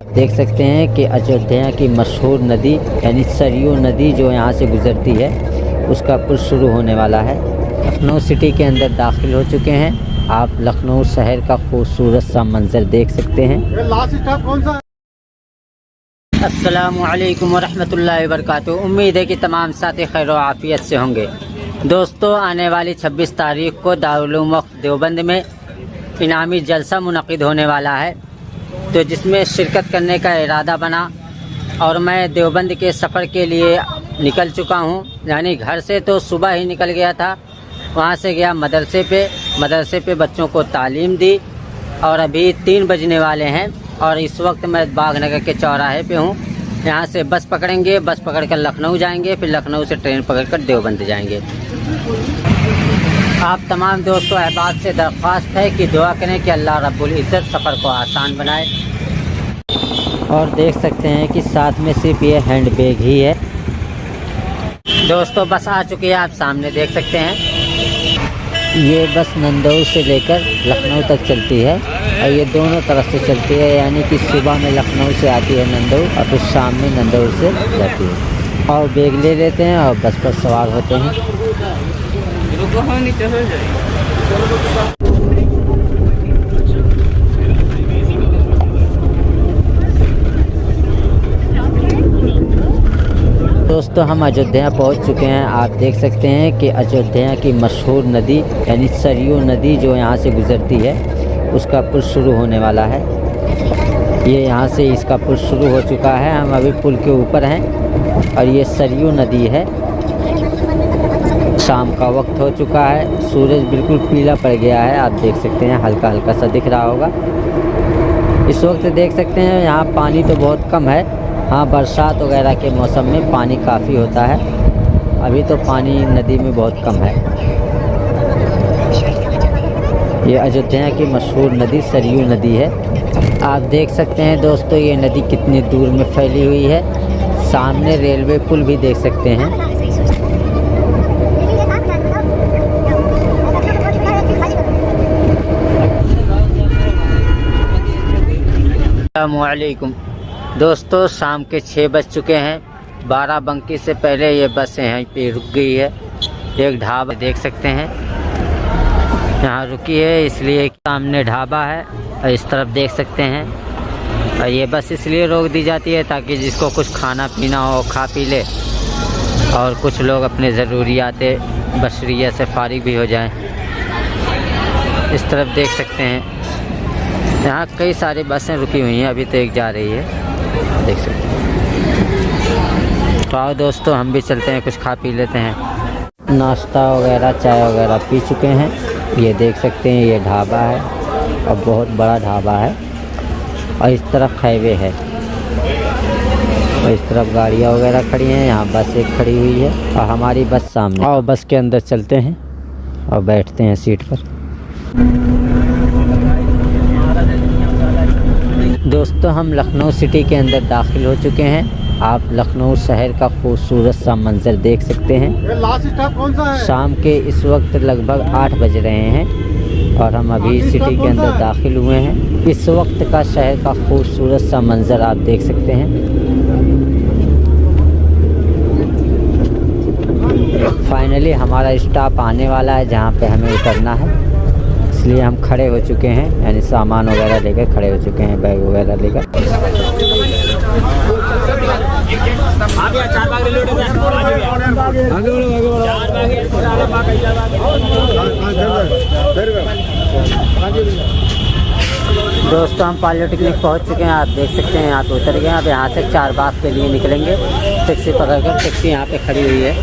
देख सकते हैं कि अयोध्या की मशहूर नदी यानी सरयू नदी जो यहाँ से गुजरती है उसका पुल शुरू होने वाला है। लखनऊ सिटी के अंदर दाखिल हो चुके हैं। आप लखनऊ शहर का खूबसूरत सा मंजर देख सकते हैं। अस्सलामु अलैकुम वरहमतुल्लाहि वबरकातुहू। उम्मीद है कि तमाम साथी खैर व आफियत से होंगे। दोस्तों, आने वाली 26 तारीख को दारुल उलूम वक्फ देवबंद में इनामी जलसा मुनक़िद होने वाला है, तो जिसमें शिरकत करने का इरादा बना और मैं देवबंद के सफ़र के लिए निकल चुका हूं। यानी घर से तो सुबह ही निकल गया था, वहां से गया मदरसे पे बच्चों को तालीम दी और अभी 3 बजने वाले हैं और इस वक्त मैं बागनगर के चौराहे पे हूं। यहां से बस पकड़ेंगे, बस पकड़कर लखनऊ जाएंगे, फिर लखनऊ से ट्रेन पकड़कर देवबंद जाएंगे। आप तमाम दोस्तों अहबाब से दरख्वास्त है कि दुआ करें कि अल्लाह रब्बुल इज़्ज़त सफ़र को आसान बनाए। और देख सकते हैं कि साथ में सिर्फ ये हैंड बैग ही है। दोस्तों, बस आ चुकी है, आप सामने देख सकते हैं। ये बस नंदौर से लेकर लखनऊ तक चलती है और ये दोनों तरफ से चलती है, यानी कि सुबह में लखनऊ से आती है नंदौर और फिर शाम में नंदौर से जाती है। और बैग ले लेते हैं और बस पर सवार होते हैं। दोस्तों, हम अयोध्या पहुंच चुके हैं। आप देख सकते हैं कि अयोध्या की मशहूर नदी यानी सरयू नदी जो यहाँ से गुजरती है उसका पुल शुरू होने वाला है। ये यहाँ से इसका पुल शुरू हो चुका है, हम अभी पुल के ऊपर हैं और ये सरयू नदी है। शाम का वक्त हो चुका है, सूरज बिल्कुल पीला पड़ गया है, आप देख सकते हैं, हल्का हल्का सा दिख रहा होगा। इस वक्त देख सकते हैं यहाँ पानी तो बहुत कम है। हाँ, बरसात वगैरह के मौसम में पानी काफ़ी होता है, अभी तो पानी नदी में बहुत कम है। ये अयोध्या की मशहूर नदी सरयू नदी है। आप देख सकते हैं दोस्तों ये नदी कितनी दूर में फैली हुई है। सामने रेलवे पुल भी देख सकते हैं। अस्सलामुअलैकुम दोस्तों, शाम के 6 बज चुके हैं। बाराबंकी से पहले ये बस यहीं पे रुक गई है। एक ढाबा देख सकते हैं यहाँ रुकी है, इसलिए सामने ढाबा है और इस तरफ देख सकते हैं। और ये बस इसलिए रोक दी जाती है ताकि जिसको कुछ खाना पीना हो खा पी ले और कुछ लोग अपने ज़रूरियात बशरिया से फारिग भी हो जाएं। इस तरफ देख सकते हैं यहाँ कई सारी बसें रुकी हुई हैं, अभी तो एक जा रही है, देख सकते हैं। तो आओ दोस्तों, हम भी चलते हैं, कुछ खा पी लेते हैं। नाश्ता वगैरह चाय वगैरह पी चुके हैं। ये देख सकते हैं ये ढाबा है और बहुत बड़ा ढाबा है और इस तरफ हाईवे है और इस तरफ गाड़ियाँ वगैरह खड़ी हैं। यहाँ बस एक खड़ी हुई है और हमारी बस सामने। आओ बस के अंदर चलते हैं और बैठते हैं सीट पर। दोस्तों, हम लखनऊ सिटी के अंदर दाखिल हो चुके हैं। आप लखनऊ शहर का खूबसूरत सा मंजर देख सकते हैं। शाम के इस वक्त लगभग 8 बज रहे हैं और हम अभी सिटी के अंदर दाखिल हुए हैं। इस वक्त का शहर का खूबसूरत सा मंजर आप देख सकते हैं। फाइनली हमारा स्टॉप आने वाला है जहाँ पे हमें उतरना है, इसलिए हम खड़े हो चुके हैं, यानी सामान वगैरह लेकर खड़े हो चुके हैं, बैग वगैरह लेकर। दोस्तों, हम पॉलिटेक्निक पहुंच चुके हैं, आप देख सकते हैं, यहाँ पे उतर गए हैं। अब यहाँ से 4 बाग के लिए निकलेंगे। टैक्सी पकड़कर, टैक्सी यहाँ पे खड़ी हुई है।